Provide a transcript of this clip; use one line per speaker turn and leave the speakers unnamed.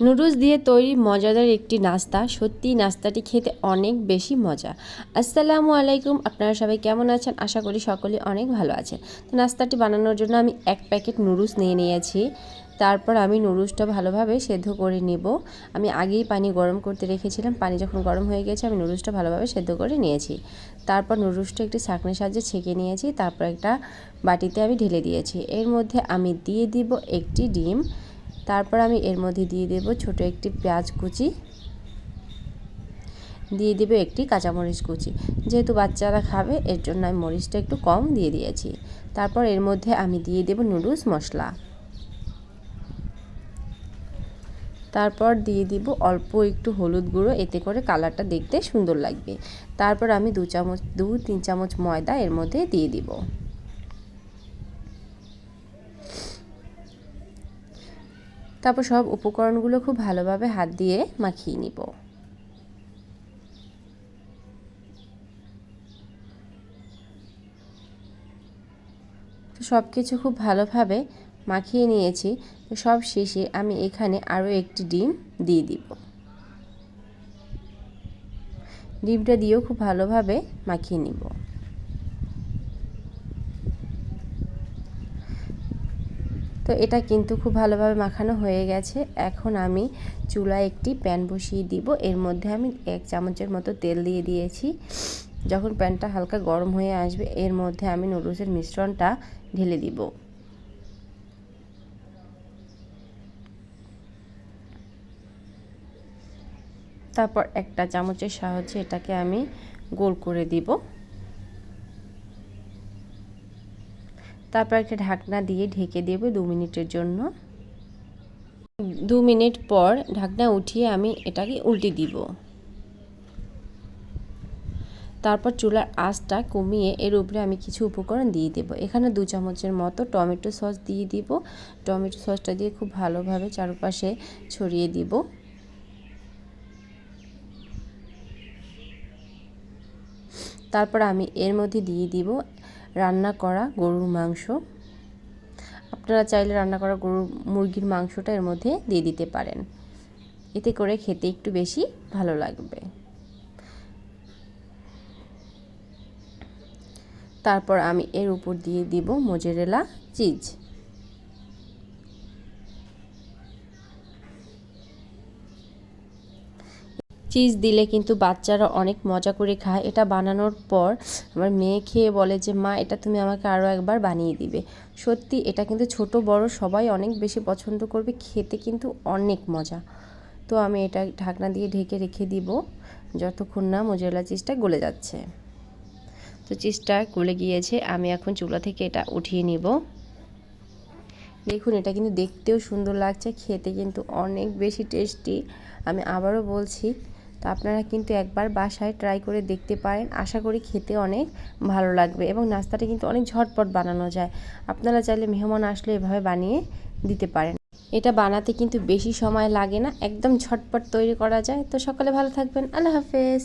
Noodles দিয়ে তৈরি মজাদার একটি নাস্তা, সত্যি নাস্তাটি খেতে অনেক বেশি মজা। আসসালামু আলাইকুম, আপনারা সবাই কেমন আছেন? আশা করি সকলে অনেক ভালো আছেন। তো নাস্তাটি বানানোর জন্য আমি 1 প্যাকেট নুডলস নিয়ে নিয়েছি। তারপর আমি নুডলসটা ভালোভাবে সেদ্ধ করে নেব। আমি আগেই পানি গরম করতে রেখেছিলাম, পানি যখন গরম হয়ে গেছে আমি নুডলসটা ভালোভাবে সেদ্ধ করে নিয়েছি। তারপর নুডলসটা একটি ছাঁকনির সাহায্যে ছেঁকে নিয়েছি, তারপর একটা বাটিতে আমি ঢেলে দিয়েছি। এর মধ্যে আমি দিয়ে দিব একটি ডিম। তারপর আমি এর মধ্যে দিয়ে দেব ছোট একটি পেঁয়াজ কুচি, দিয়ে দেব একটি কাঁচামরিচ কুচি। যেহেতু বাচ্চারা খাবে এর জন্য আমি মরিচটা একটু কম দিয়ে দিয়েছি। তারপর এর মধ্যে আমি দিয়ে দেব নুডলস মশলা। তারপর দিয়ে দিব অল্প একটু হলুদ গুঁড়ো, এতে করে কালারটা দেখতে সুন্দর লাগবে। তারপর আমি 2-3 চামচ ময়দা এর মধ্যে দিয়ে দিব। তারপর সব উপকরণগুলো খুব ভালোভাবে হাত দিয়ে মাখিয়ে নিব। তো সব কিছু খুব ভালোভাবে মাখিয়ে নিয়েছি। তো সব শেষে আমি এখানে আরও একটি ডিম দিয়ে দিব। ডিমটা দিয়েও খুব ভালোভাবে মাখিয়ে নিব। তো এটা কিন্তু খুব ভালোভাবে মাখানো হয়ে গেছে। এখন আমি চুলায় একটি প্যান বসিয়ে দিব। এর মধ্যে আমি 1 চামচের মতো তেল দিয়ে দিয়েছি। যখন প্যানটা হালকা গরম হয়ে আসবে এর মধ্যে আমি নুডলসের মিশ্রণটা ঢেলে দিব। তারপর একটা চামচের সাহায্যে এটাকে আমি গোল করে দিব। তারপর একটা ঢাকনা দিয়ে ঢেকে দেব 2 মিনিটের জন্য। 2 মিনিট পর ঢাকনা উঠিয়ে আমি এটাকে উল্টে দিব। তারপর চুলার আঁচটা কমিয়ে এর উপরে আমি কিছু উপকরণ দিয়ে দেব। এখানে 2 চামচের মতো টমেটো সস দিয়ে দিব। টমেটো সসটা দিয়ে খুব ভালোভাবে চারপাশে ছড়িয়ে দিব। তারপর আমি এর মধ্যে দিয়ে দিব রান্না করা গরুর মাংস। আপনারা চাইলে রান্না করা মুরগির মাংসটা এর মধ্যে দিয়ে দিতে পারেন, এতে করে খেতে একটু বেশি ভালো লাগবে। তারপর আমি এর উপর দিয়ে দিব মোজারেলা চিজ। চিজ দিলে কিন্তু বাচ্চারা অনেক মজা করে খায়। এটা বানানোর পর আমার মেয়ে খেয়ে বলে যে মা, এটা তুমি আমাকে আরও একবার বানিয়ে দিবে। সত্যি এটা কিন্তু ছোট বড় সবাই অনেক বেশি পছন্দ করবে, খেতে কিন্তু অনেক মজা। তো আমি এটা ঢাকনা দিয়ে ঢেকে রেখে দিব যতক্ষণ না মোজারেলা চিজটা গলে যাচ্ছে। তো চিজটা গলে গিয়েছে, আমি এখন চুলা থেকে এটা উঠিয়ে নিব। দেখুন এটা কিন্তু দেখতেও সুন্দর লাগছে, খেতে কিন্তু অনেক বেশি টেস্টি। আমি আবারও বলছি, তো আপনারা কিন্তু একবার বাসায় ট্রাই করে দেখতে পারেন। আশা করি খেতে অনেক ভালো লাগবে এবং নাস্তাটা কিন্তু অনেক ঝটপট বানানো যায়। আপনারা চাইলে মেহমান আসলে এভাবে বানিয়ে দিতে পারেন। এটা বানাতে কিন্তু বেশি সময় লাগে না, একদম ঝটপট তৈরি করা যায়। তো সকালে ভালো থাকবেন, আল্লাহ হাফেজ।